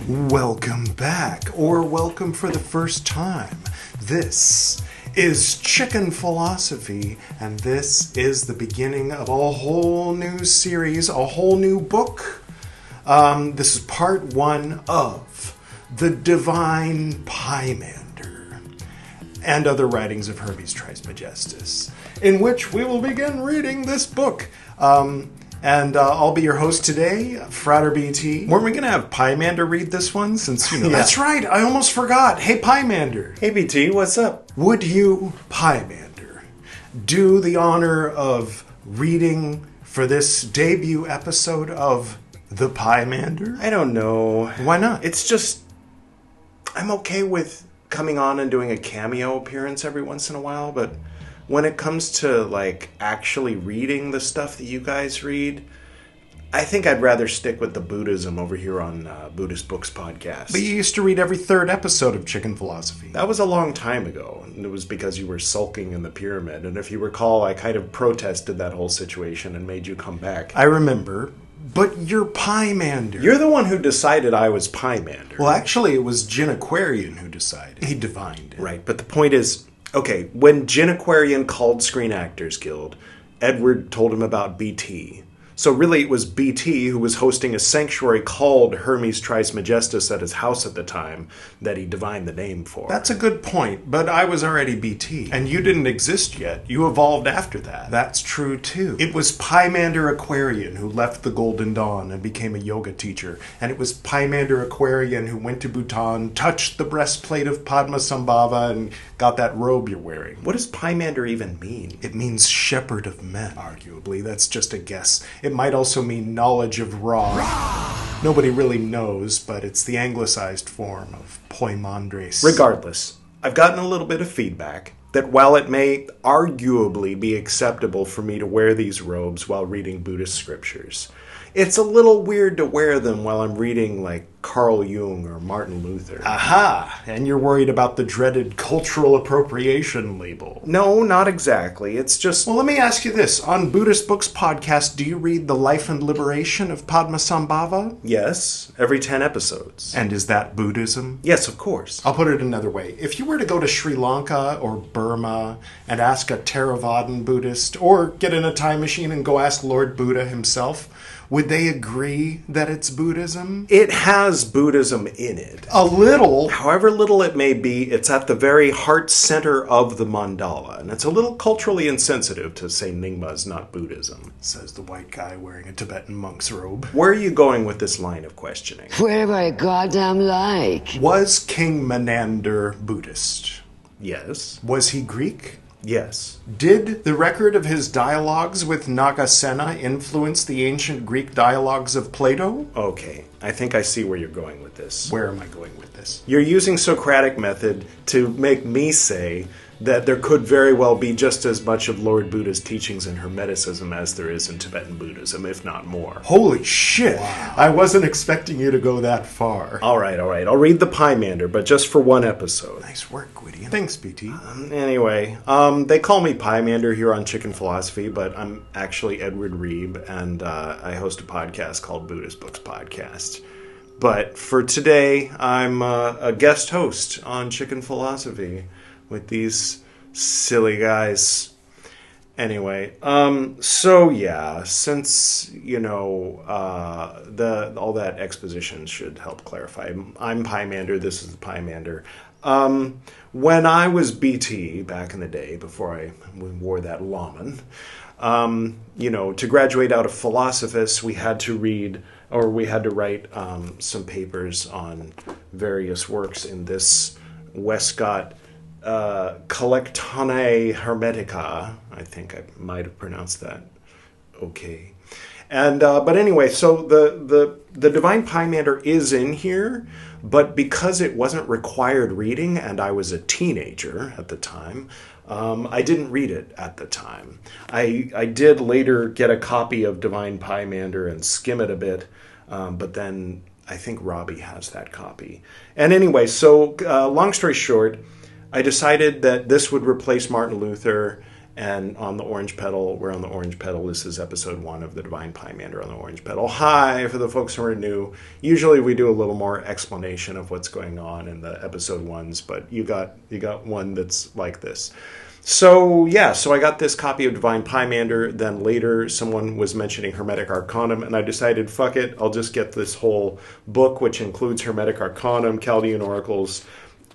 Welcome back, or welcome for the first time. This is Chicken Philosophy, and this is the beginning of a whole new series, a whole new book. This is part one of the Divine Pymander and other writings of Hermes Trismegistus, in which we will begin reading this book. I'll be your host today, Frater BT. Weren't we going to have Pymander read this one? Since, you know. Yeah. That's right, I almost forgot. Hey, Pymander. Hey, BT, what's up? Would you, Pymander, do the honor of reading for this debut episode of The Pymander? I don't know. Why not? It's just, I'm okay with coming on and doing a cameo appearance every once in a while, but when it comes to, like, actually reading the stuff that you guys read, I think I'd rather stick with the Buddhism over here on Buddhist Books Podcast. But you used to read every third episode of Chicken Philosophy. That was a long time ago, and it was because you were sulking in the pyramid. And if you recall, I kind of protested that whole situation and made you come back. I remember, but you're Pymander. You're the one who decided I was Pymander. Well, actually, it was John Aquarian who decided. He divined it. Right, but the point is, okay, when John Aquarian called Screen Actors Guild, Edward told him about BT. So really it was BT who was hosting a sanctuary called Hermes Trismegistus at his house at the time that he divined the name for. That's a good point, but I was already BT. And you didn't exist yet. You evolved after that. That's true too. It was Pymander Aquarian who left the Golden Dawn and became a yoga teacher. And it was Pymander Aquarian who went to Bhutan, touched the breastplate of Padmasambhava, and got that robe you're wearing. What does Pymander even mean? It means shepherd of men, arguably. That's just a guess. It might also mean knowledge of Ra. Nobody really knows, but it's the anglicized form of Poimandres. Regardless, I've gotten a little bit of feedback that while it may arguably be acceptable for me to wear these robes while reading Buddhist scriptures, it's a little weird to wear them while I'm reading, like, Carl Jung or Martin Luther. Aha! And you're worried about the dreaded cultural appropriation label. No, not exactly. It's just... Well, let me ask you this. On Buddhist Books Podcast, do you read The Life and Liberation of Padmasambhava? Yes, every 10 episodes. And is that Buddhism? Yes, of course. I'll put it another way. If you were to go to Sri Lanka or Burma and ask a Theravadan Buddhist, or get in a time machine and go ask Lord Buddha himself, would they agree that it's Buddhism? It has Buddhism in it. A little. However little it may be, it's at the very heart center of the mandala. And it's a little culturally insensitive to say Nyingma is not Buddhism, says the white guy wearing a Tibetan monk's robe. Where are you going with this line of questioning? Wherever I goddamn like. Was King Menander Buddhist? Yes. Was he Greek? Yes. Did the record of his dialogues with Nagasena influence the ancient Greek dialogues of Plato? Okay, I think I see where you're going with this. Where am I going with this? You're using Socratic method to make me say that there could very well be just as much of Lord Buddha's teachings in Hermeticism as there is in Tibetan Buddhism, if not more. Holy shit! Wow. I wasn't expecting you to go that far. All right. I'll read the Pymander, but just for one episode. Nice work, Gwydion. Thanks, BT. Anyway, they call me Pymander here on Chicken Philosophy, but I'm actually Edward Reib, and I host a podcast called Buddhist Books Podcast. But for today, I'm a guest host on Chicken Philosophy with these silly guys. Anyway, so yeah, since, you know, all that exposition should help clarify. I'm Pymander, this is the Pymander. When I was BT back in the day, before I wore that lamen, you know, to graduate out of Philosophus, we had to write some papers on various works in this Westcott Collectanae Hermetica. I think I might have pronounced that okay. And but anyway, so the Divine Pymander is in here, but because it wasn't required reading and I was a teenager at the time, I didn't read it at the time. I did later get a copy of Divine Pymander and skim it a bit, but then I think Robbie has that copy. And anyway, so long story short, I decided that this would replace Martin Luther, And on the orange pedal, we're on the orange pedal. This is episode 1 of the Divine Pymander on the orange pedal. Hi, for the folks who are new. Usually we do a little more explanation of what's going on in the episode 1s, but you got one that's like this. So I got this copy of Divine Pymander. Then later someone was mentioning Hermetic Arcanum, and I decided, fuck it, I'll just get this whole book, which includes Hermetic Arcanum, Chaldean Oracles,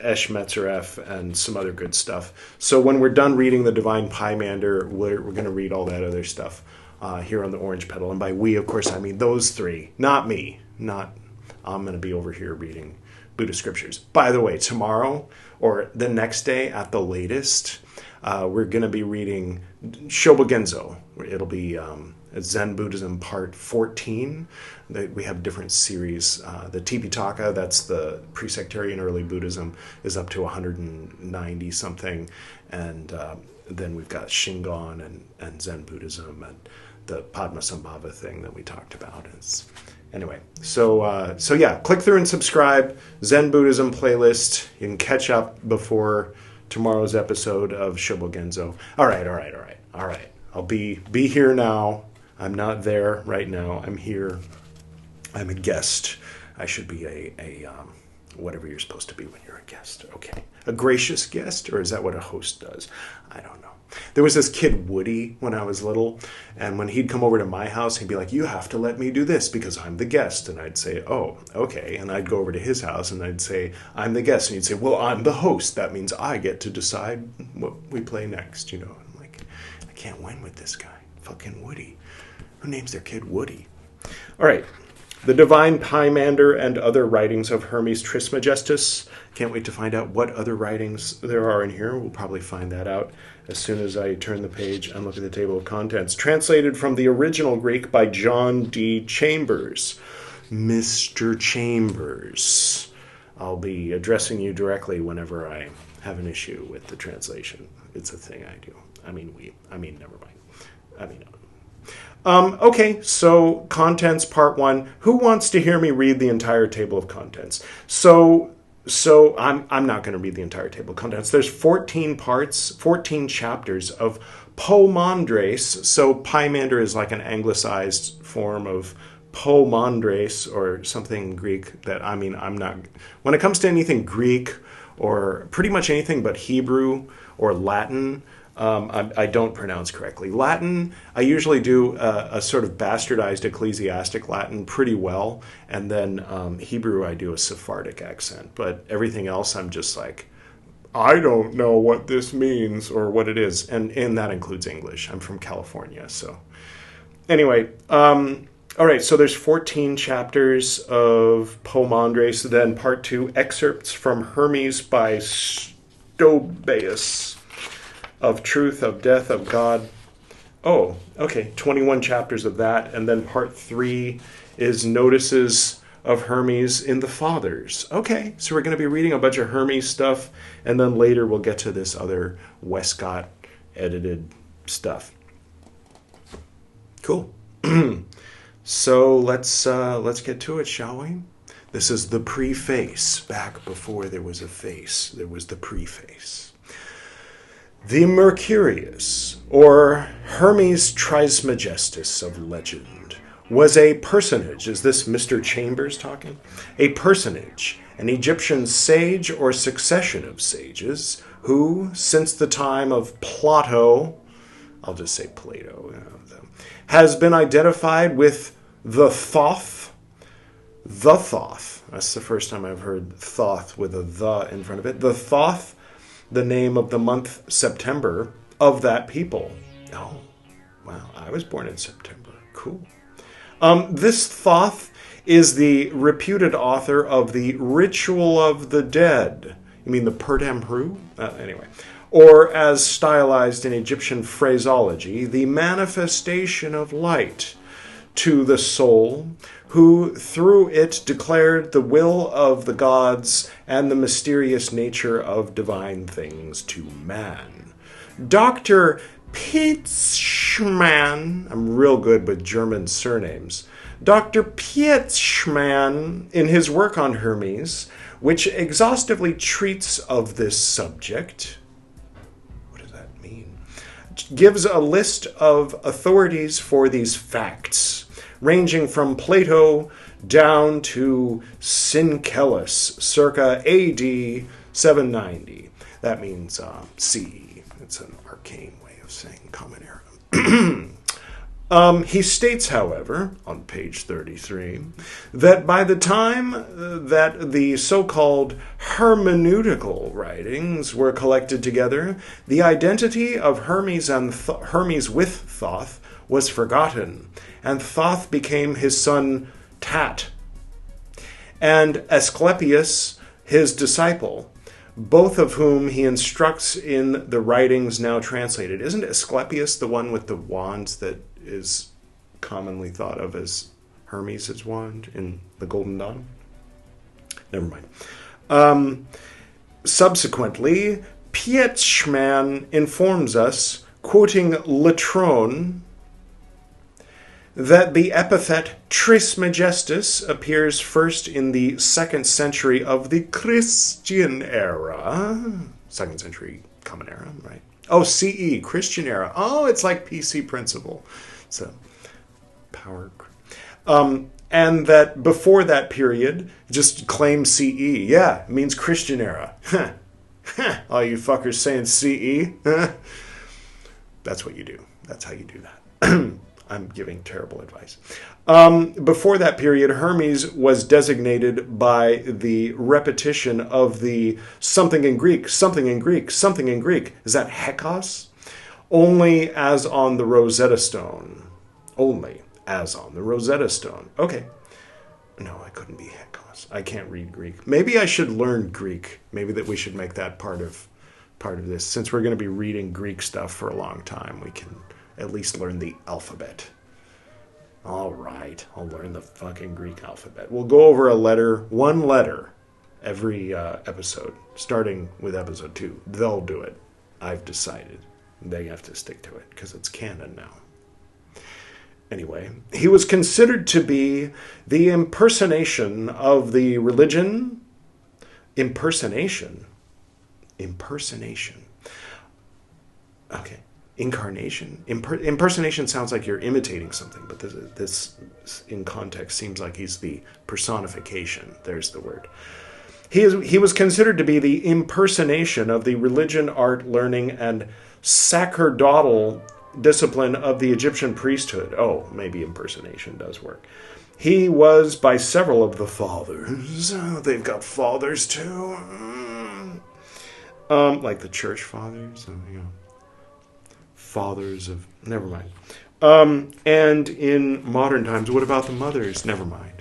Esh Metzaref, and some other good stuff. So when we're done reading the Divine Pymander, we're going to read all that other stuff here on the orange pedal. And by we, of course, I mean those three, not me. I'm going to be over here reading Buddhist scriptures. By the way, tomorrow or the next day at the latest, we're going to be reading Shobogenzo. It'll be Zen Buddhism Part 14. We have different series. The Tipitaka, that's the pre-sectarian early Buddhism, is up to 190 something. And then we've got Shingon and Zen Buddhism and the Padmasambhava thing that we talked about. Anyway, so click through and subscribe. Zen Buddhism playlist. You can catch up before tomorrow's episode of Shobogenzo. All right. I'll be here now. I'm not there right now. I'm here. I'm a guest. I should be a whatever you're supposed to be when you're a guest. Okay. A gracious guest, or is that what a host does? I don't know. There was this kid, Woody, when I was little, and when he'd come over to my house, he'd be like, you have to let me do this because I'm the guest. And I'd say, oh, okay. And I'd go over to his house and I'd say, I'm the guest. And he'd say, well, I'm the host. That means I get to decide what we play next, I'm like, I can't win with this guy. Fucking Woody. Who names their kid Woody? All right. The Divine Pymander and Other Writings of Hermes Trismegistus. Can't wait to find out what other writings there are in here. We'll probably find that out as soon as I turn the page and look at the table of contents. Translated from the original Greek by John D. Chambers. Mr. Chambers. I'll be addressing you directly whenever I have an issue with the translation. It's a thing I do. Never mind. Okay, so contents part 1. Who wants to hear me read the entire table of contents? So I'm not going to read the entire table of contents. There's 14 parts, 14 chapters of Pomandres. So Pymander is like an anglicized form of Pomandres or something Greek that, I'm not... When it comes to anything Greek or pretty much anything but Hebrew or Latin... I don't pronounce correctly. Latin, I usually do a sort of bastardized ecclesiastic Latin pretty well, and then Hebrew I do a Sephardic accent. But everything else I'm just like, I don't know what this means or what it is, and that includes English. I'm from California, so... Anyway, all right, so there's 14 chapters of Pomandres, then part 2, excerpts from Hermes by Stobaeus. Of truth, of death, of God. Oh, okay, 21 chapters of that. And then part 3 is notices of Hermes in the Fathers. Okay, so we're going to be reading a bunch of Hermes stuff, and then later we'll get to this other Westcott edited stuff. Cool. So let's get to it, shall we? This is the preface. Back before there was a face, there was the preface. The Mercurius, or Hermes Trismegistus of legend, was a personage. Is this Mr. Chambers talking? A personage, an Egyptian sage or succession of sages, who, since the time of Plato, I'll just say Plato, has been identified with the Thoth. The Thoth. That's the first time I've heard Thoth with a the in front of it. The Thoth, the name of the month September of that people. Oh, wow. I was born in September. Cool. This Thoth is the reputed author of the Ritual of the Dead. You mean the Perdam Hru? Anyway. Or, as stylized in Egyptian phraseology, the manifestation of light to the soul, who through it declared the will of the gods and the mysterious nature of divine things to man. Dr. Pietzschmann, I'm real good with German surnames, Dr. Pietzschmann, in his work on Hermes, which exhaustively treats of this subject, gives a list of authorities for these facts, ranging from Plato down to Syncellus, circa AD 790. That means CE. It's an arcane way of saying Common Era. He states, however, on page 33, that by the time that the so-called hermeneutical writings were collected together, the identity of Hermes and Hermes with Thoth was forgotten, and Thoth became his son Tat, and Asclepius his disciple, both of whom he instructs in the writings now translated. Isn't Asclepius the one with the wands that is commonly thought of as Hermes' wand in the Golden Dawn? Never mind. Subsequently, Pietschmann informs us, quoting Latron, that the epithet Trismegistus appears first in the 2nd century of the Christian era. 2nd century Common Era, right? Oh, CE, Christian era. Oh, it's like PC principle. So, power. And that before that period, just claim CE. Yeah, it means Christian era. All you fuckers saying CE? That's what you do. That's how you do that. I'm giving terrible advice. Before that period, Hermes was designated by the repetition of the something in Greek, something in Greek, something in Greek. Is that Hekos? Only as on the Rosetta Stone. Only as on the Rosetta Stone. Okay. No, I couldn't be Hekos. I can't read Greek. Maybe I should learn Greek. Maybe that we should make that part of this. Since we're going to be reading Greek stuff for a long time, we can at least learn the alphabet. All right, I'll learn the fucking Greek alphabet. We'll go over one letter, every episode, starting with episode 2. They'll do it. I've decided. They have to stick to it, because it's canon now. Anyway, he was considered to be the impersonation of the religion. Impersonation. Okay. Incarnation. Impersonation sounds like you're imitating something, but this in context seems like he's the personification. There's the word. He was considered to be the impersonation of the religion, art, learning, and sacerdotal discipline of the Egyptian priesthood. Oh, maybe impersonation does work. He was by several of the fathers. Oh, they've got fathers too. Like the church fathers, fathers of... Never mind. And in modern times, what about the mothers? Never mind.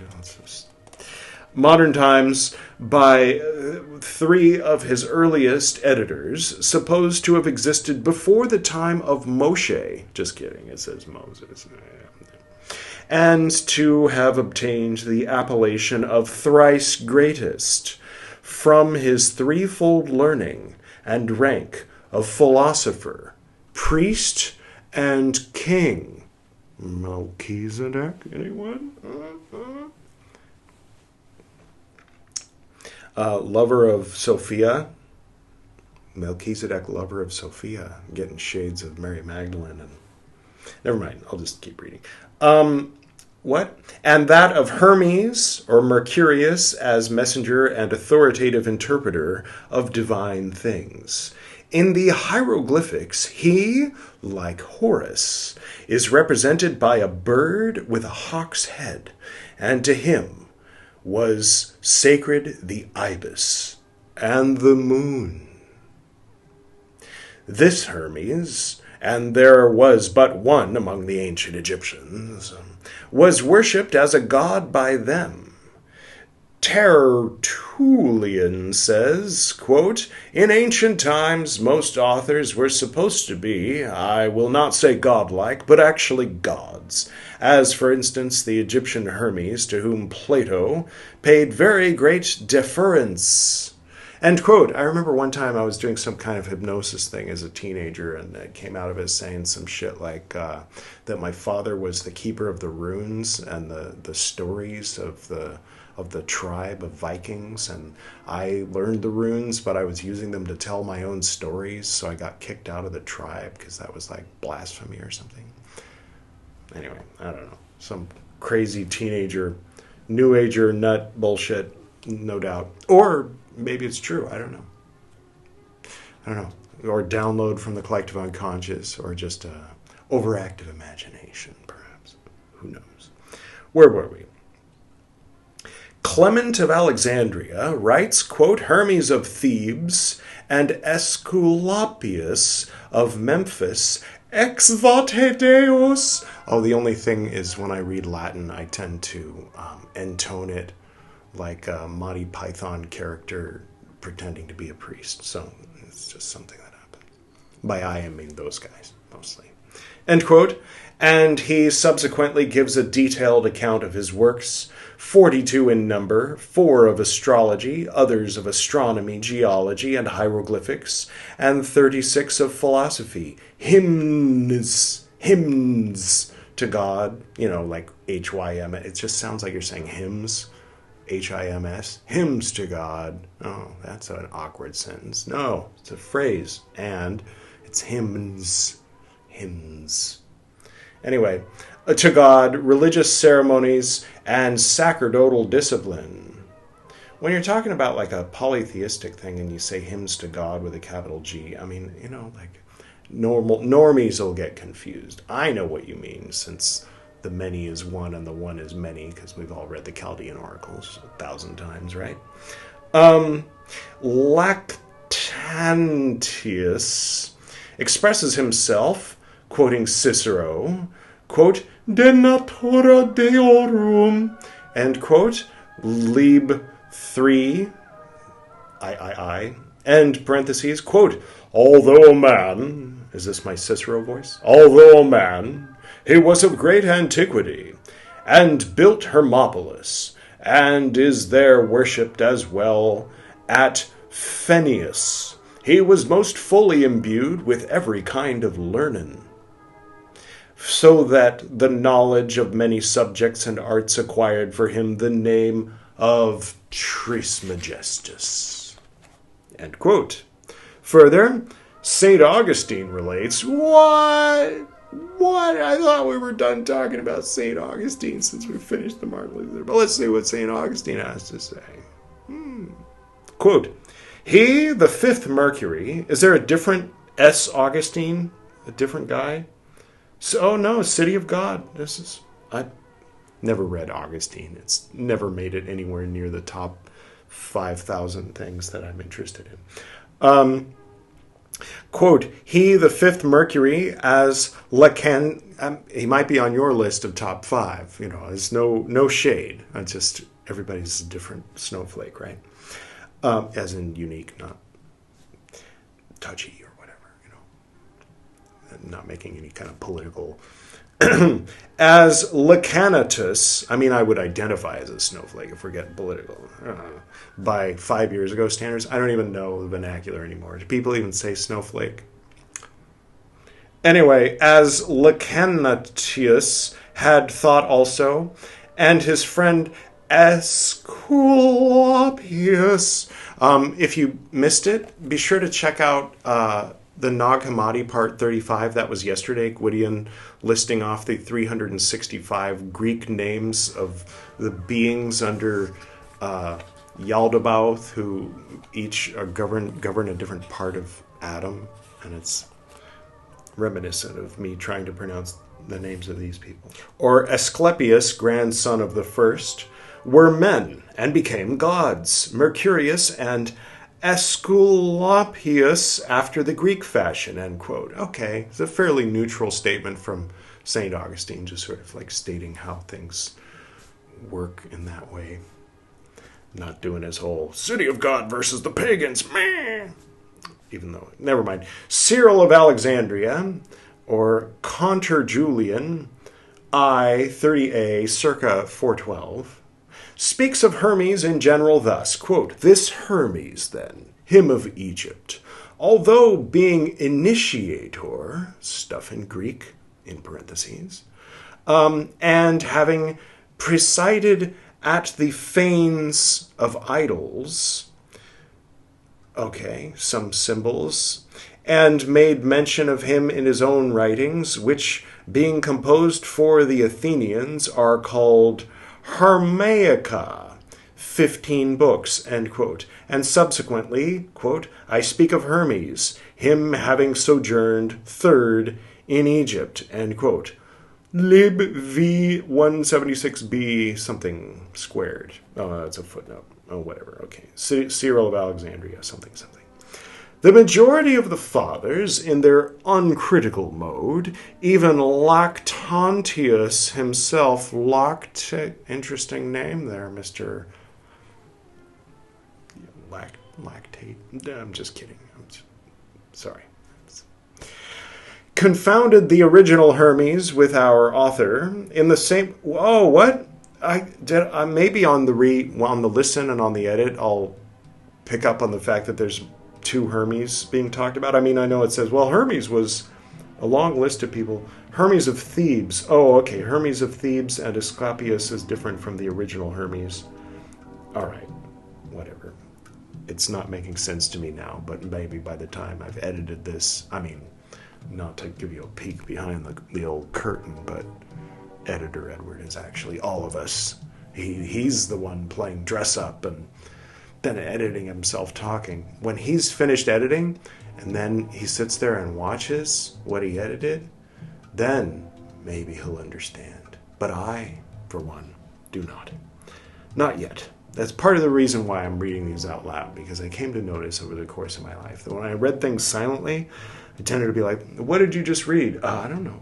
Modern times, by 3 of his earliest editors, supposed to have existed before the time of Moshe. Just kidding, it says Moses. And to have obtained the appellation of thrice greatest from his threefold learning and rank of philosopher, priest, and king. Melchizedek, anyone? Lover of Sophia. Melchizedek, lover of Sophia. I'm getting shades of Mary Magdalene. And never mind, I'll just keep reading. What? And that of Hermes, or Mercurius, as messenger and authoritative interpreter of divine things. In the hieroglyphics, he, like Horus, is represented by a bird with a hawk's head, and to him was sacred the ibis and the moon. This Hermes, and there was but one among the ancient Egyptians, was worshipped as a god by them. Tertullian says, quote, in ancient times, most authors were supposed to be, I will not say godlike, but actually gods, as, for instance, the Egyptian Hermes, to whom Plato paid very great deference, End quote. I remember one time I was doing some kind of hypnosis thing as a teenager, and it came out of it saying some shit like that my father was the keeper of the runes and the stories of the tribe of Vikings, and I learned the runes, but I was using them to tell my own stories, so I got kicked out of the tribe because that was like blasphemy or something. Anyway, I don't know. Some crazy teenager, new ager nut bullshit, no doubt. Or maybe it's true. I don't know. Or download from the collective unconscious, or just overactive imagination, perhaps. Who knows? Where were we? Clement of Alexandria writes, quote, Hermes of Thebes and Aesculapius of Memphis ex vote Deus. Oh, the only thing is when I read Latin, I tend to intone it like a Monty Python character pretending to be a priest. So it's just something that happens. By I mean those guys, mostly. End quote. And he subsequently gives a detailed account of his works, 42 in number, 4 of astrology, others of astronomy, geology, and hieroglyphics, and 36 of philosophy, hymns to God, like H-Y-M. It just sounds like you're saying hymns, H-I-M-S, hymns to God. Oh, that's an awkward sentence. No, it's a phrase, and it's hymns. Anyway, to God, religious ceremonies, and sacerdotal discipline. When you're talking about like a polytheistic thing and you say hymns to God with a capital G, I mean, like normies will get confused. I know what you mean, since the many is one and the one is many, because we've all read the Chaldean oracles 1,000 times, right? Lactantius expresses himself, quoting Cicero, quote, de natura deorum, end quote, Lib 3, I, end parentheses, quote, although a man, is this my Cicero voice? Although a man, he was of great antiquity, and built Hermopolis, and is there worshipped as well at Phenius. He was most fully imbued with every kind of learning, so that the knowledge of many subjects and arts acquired for him the name of Trismegistus. End quote. Further, St. Augustine relates, What? I thought we were done talking about St. Augustine since we finished the Martin Luther. But let's see what St. Augustine has to say. Quote, he, the 5th Mercury, is there a different S. Augustine? A different guy? So, no, City of God. I never read Augustine. It's never made it anywhere near the top 5,000 things that I'm interested in. Quote, he, the 5th Mercury, as Lacan, he might be on your list of top 5, there's no shade. It's just, everybody's a different snowflake, right? As in unique, not touchy or whatever, not making any kind of political. As Lacanitus, I would identify as a snowflake if we're getting political. By 5 years ago standards, I don't even know the vernacular anymore. Do people even say snowflake? Anyway, as Lacanitus had thought also, and his friend Aesculapius. If you missed it, be sure to check out the Nag Hammadi part 35. That was yesterday. Gwydion listing off the 365 Greek names of the beings under Yaldabaoth, who each govern a different part of Adam. And it's reminiscent of me trying to pronounce the names of these people. Or Asclepius, grandson of the first, were men and became gods, Mercurius and Aesculapius after the Greek fashion, end quote. Okay, it's a fairly neutral statement from St. Augustine, just sort of like stating how things work in that way. Not doing his whole City of God versus the pagans, meh. Even though, never mind. Cyril of Alexandria, or Conter Julian, I, 30a, circa 412, speaks of Hermes in general thus, quote, this Hermes, then, him of Egypt, although being initiator, stuff in Greek, in parentheses, and having presided at the fanes of idols, okay, some symbols, and made mention of him in his own writings, which, being composed for the Athenians, are called Hermaica, 15 books, end quote. And subsequently, quote, I speak of Hermes, him having sojourned third in Egypt, end quote. Lib V 176b something squared. Oh, that's a footnote. Oh, whatever. Okay. Cyril of Alexandria, something. The majority of the fathers, in their uncritical mode, even Lactantius himself, interesting name there, Mr. Lactate. I'm just kidding. Sorry. Confounded the original Hermes with our author in the same. Oh, what? Maybe on the listen and on the edit, I'll pick up on the fact that there's two Hermes being talked about. I mean, I know it says, well, Hermes was a long list of people. Hermes of Thebes. Oh, okay. Hermes of Thebes and Asclepius is different from the original Hermes. All right. Whatever. It's not making sense to me now, but maybe by the time I've edited this, I mean, not to give you a peek behind the old curtain, but editor Edward is actually all of us. He's the one playing dress up and then editing himself talking. When he's finished editing, and then he sits there and watches what he edited, then maybe he'll understand. But I, for one, do not. Not yet. That's part of the reason why I'm reading these out loud, because I came to notice over the course of my life that when I read things silently, I tended to be like, what did you just read? I don't know.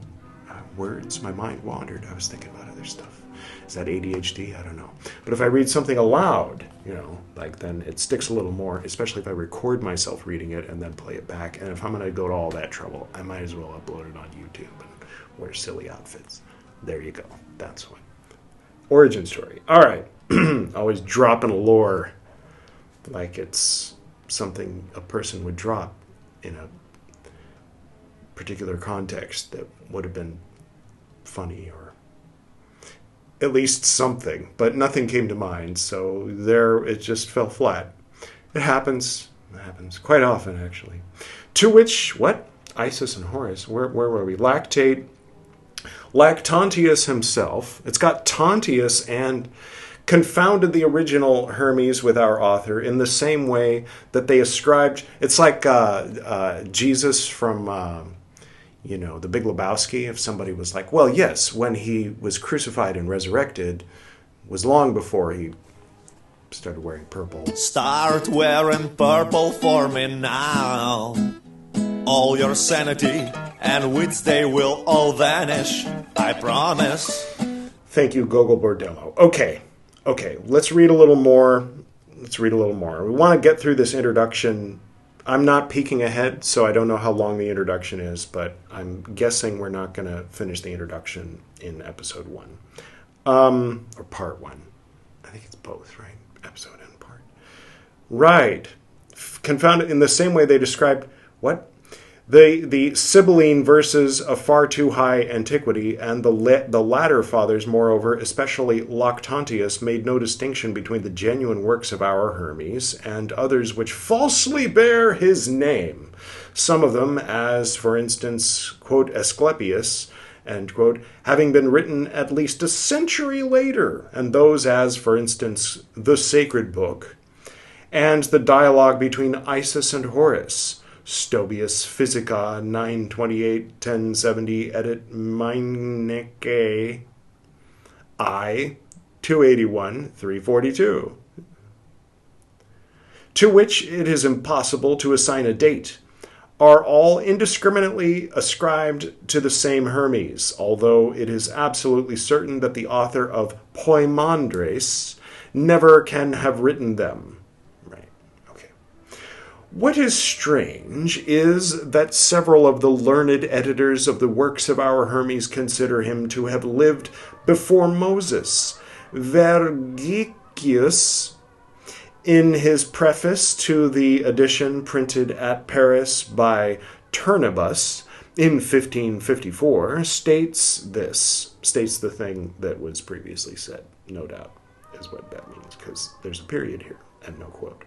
Words. My mind wandered. I was thinking about other stuff. Is that ADHD? I don't know. But if I read something aloud, then it sticks a little more, especially if I record myself reading it and then play it back. And if I'm going to go to all that trouble, I might as well upload it on YouTube and wear silly outfits. There you go. That's what. Origin story. All right. Always dropping a lore like it's something a person would drop in a particular context that would have been funny or at least something, but nothing came to mind, so it just fell flat. It happens quite often, actually. To which, what? Isis and Horus, where were we? Lactantius himself, it's got Tantius and confounded the original Hermes with our author in the same way that they ascribed, it's like Jesus from The Big Lebowski. If somebody was like, well, yes, when he was crucified and resurrected was long before he started wearing purple. Start wearing purple for me now. All your sanity and wits, they will all vanish, I promise. Thank you, Gogol Bordello. Okay, let's read a little more. We want to get through this introduction. I'm not peeking ahead, so I don't know how long the introduction is, but I'm guessing we're not going to finish the introduction in episode 1. Or part 1. I think it's both, right? Episode and part. Right. Confounded in the same way they described, what? The Sibylline verses of far too high antiquity, and the latter fathers, moreover, especially Lactantius, made no distinction between the genuine works of our Hermes and others which falsely bear his name. Some of them, as, for instance, quote, Asclepius, end quote, having been written at least a century later, and those as, for instance, the Sacred Book, and the dialogue between Isis and Horus, Stobius Physica 928-1070 edit Meinecke I 281-342, to which it is impossible to assign a date, are all indiscriminately ascribed to the same Hermes, although it is absolutely certain that the author of Poimandres never can have written them. What is strange is that several of the learned editors of the works of our Hermes consider him to have lived before Moses. Vergicius in his preface to the edition printed at Paris by Turnebus in 1554, states the thing that was previously said, no doubt, is what that means, because there's a period here, and no quote.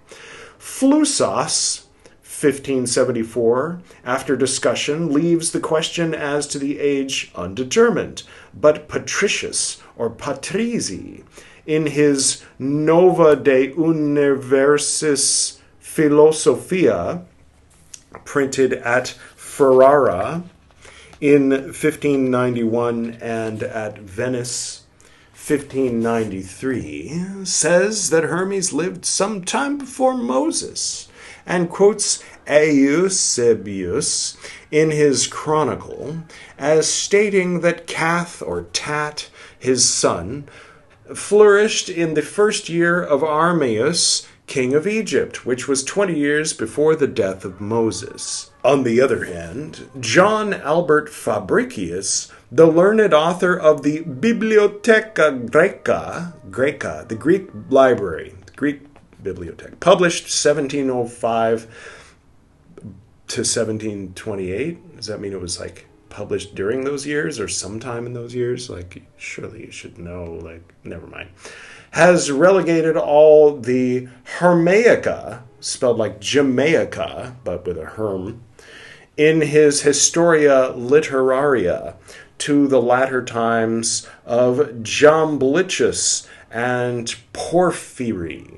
Flussos, 1574, after discussion, leaves the question as to the age undetermined, but Patricius, or Patrizi, in his Nova de Universis Philosophia, printed at Ferrara in 1591 and at Venice 1593, says that Hermes lived some time before Moses, and quotes Eusebius in his chronicle as stating that Cath, or Tat, his son, flourished in the first year of Armaeus, king of Egypt, which was 20 years before the death of Moses. On the other hand, John Albert Fabricius, the learned author of the Bibliotheca Graeca, the Greek library, the Greek bibliothèque, published 1705 to 1728. Does that mean it was like published during those years or sometime in those years? Like, surely you should know. Like, never mind. Has relegated all the Hermaica, spelled like Jamaica, but with a herm, in his Historia Literaria to the latter times of Jamblichus and Porphyry.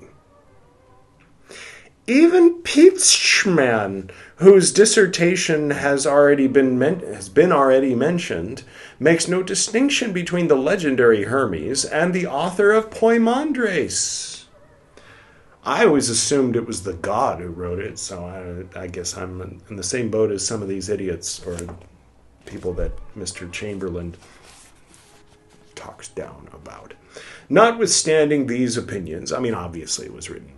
Even Pietzschmann, whose dissertation has been already mentioned, makes no distinction between the legendary Hermes and the author of Poimandres. I always assumed it was the god who wrote it, so I guess I'm in the same boat as some of these idiots or people that Mr. Chamberlain talks down about. Notwithstanding these opinions, I mean, obviously it was written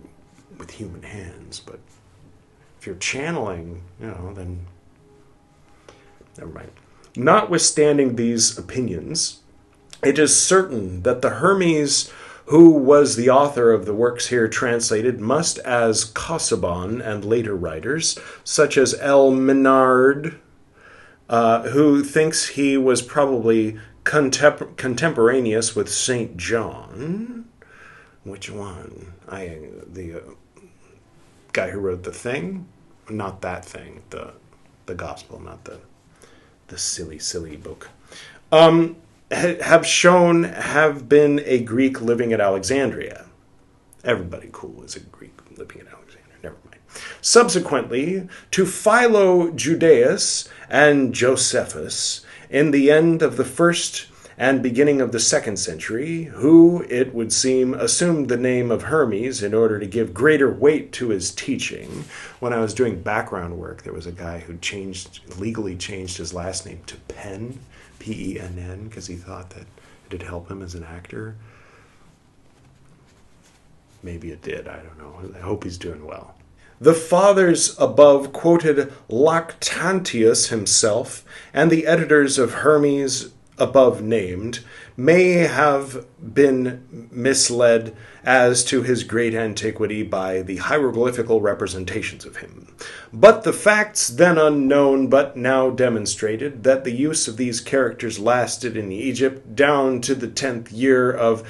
with human hands, but if you're channeling, then never mind. Notwithstanding these opinions, it is certain that the Hermes who was the author of the works here translated must, as Casaubon and later writers, such as L. Menard, who thinks he was probably contemporaneous with St. John. Which one? The guy who wrote the thing? Not that thing. The gospel, not the silly book. Have been a Greek living at Alexandria. Everybody cool is a Greek living at Alexandria. Never mind. Subsequently, to Philo Judaeus and Josephus in the end of the first and beginning of the 2nd century, who, it would seem, assumed the name of Hermes in order to give greater weight to his teaching. When I was doing background work, there was a guy who legally changed his last name to Penn, Penn, because he thought that it'd help him as an actor. Maybe it did, I don't know. I hope he's doing well. The fathers above quoted Lactantius himself, and the editors of Hermes above named may have been misled as to his great antiquity by the hieroglyphical representations of him. But the facts then unknown but now demonstrated that the use of these characters lasted in Egypt down to the 10th year of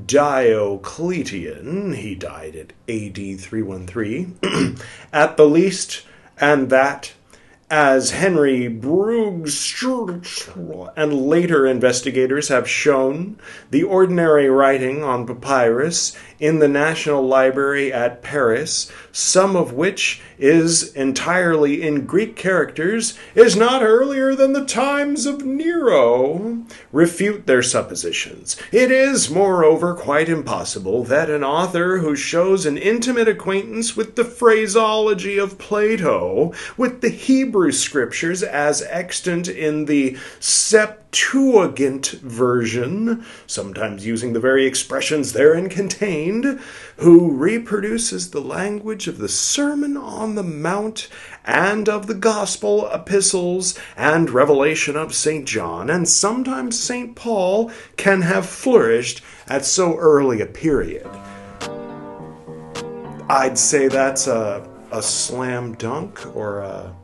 Diocletian, he died at AD 313, at the least, and that, as Henry Brugsch and later investigators have shown, the ordinary writing on papyrus in the National Library at Paris, some of which is entirely in Greek characters, is not earlier than the times of Nero, refute their suppositions. It is, moreover, quite impossible that an author who shows an intimate acquaintance with the phraseology of Plato, with the Hebrew scriptures as extant in the Septuagint version, sometimes using the very expressions therein contained, who reproduces the language of the Sermon on the Mount and of the Gospel epistles and revelation of St. John and sometimes St. Paul, can have flourished at so early a period. I'd say that's a slam dunk or a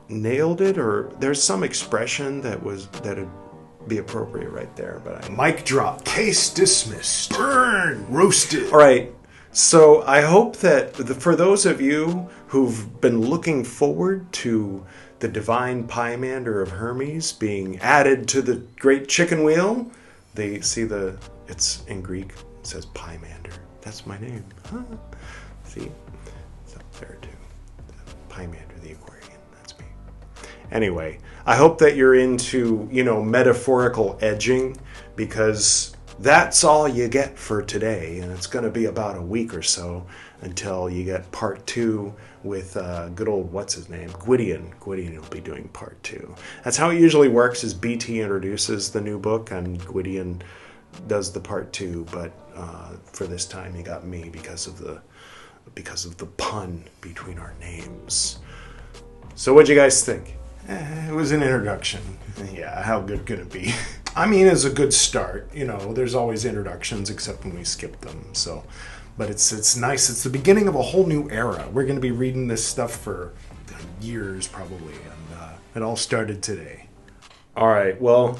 nailed it, or there's some expression that'd be appropriate right there. But Mic drop. Case dismissed. Burn. Roasted. All right. So I hope that for those of you who've been looking forward to the Divine Pymander of Hermes being added to the Great Chicken Wheel, they see it's in Greek, it says Pymander. That's my name. Huh? See? It's up there too. Pymander the Aquarian. That's me. Anyway, I hope that you're into, metaphorical edging, because that's all you get for today, and it's going to be about a week or so until you get part 2 with good old, what's his name? Gwydion. Gwydion will be doing part 2. That's how it usually works, is BT introduces the new book, and Gwydion does the part 2, but for this time you got me because of the pun between our names. So what'd you guys think? It was an introduction. Yeah, how good could it be? I mean, it's a good start. There's always introductions, except when we skip them. So, but it's nice. It's the beginning of a whole new era. We're going to be reading this stuff for years, probably, and it all started today. All right. Well,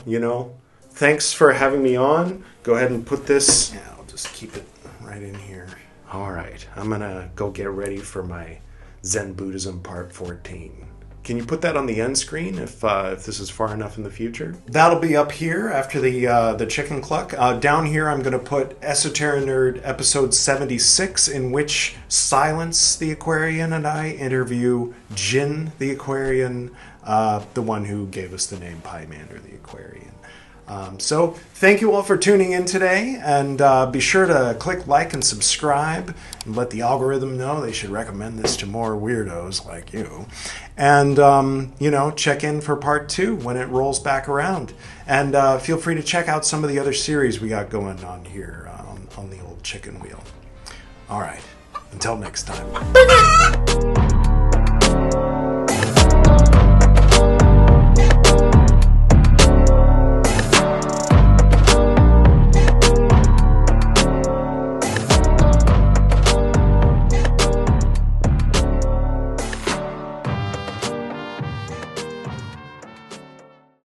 thanks for having me on. Go ahead and put this. Yeah, I'll just keep it right in here. All right. I'm gonna go get ready for my Zen Buddhism Part 14. Can you put that on the end screen if this is far enough in the future? That'll be up here after the chicken cluck. Down here, I'm going to put Esoteric Nerd episode 76, in which Silence the Aquarian and I interview Jin the Aquarian, the one who gave us the name Pymander the Aquarian. So thank you all for tuning in today, and be sure to click like and subscribe and let the algorithm know they should recommend this to more weirdos like you. And, check in for part 2 when it rolls back around. And feel free to check out some of the other series we got going on here on the old chicken wheel. All right. Until next time.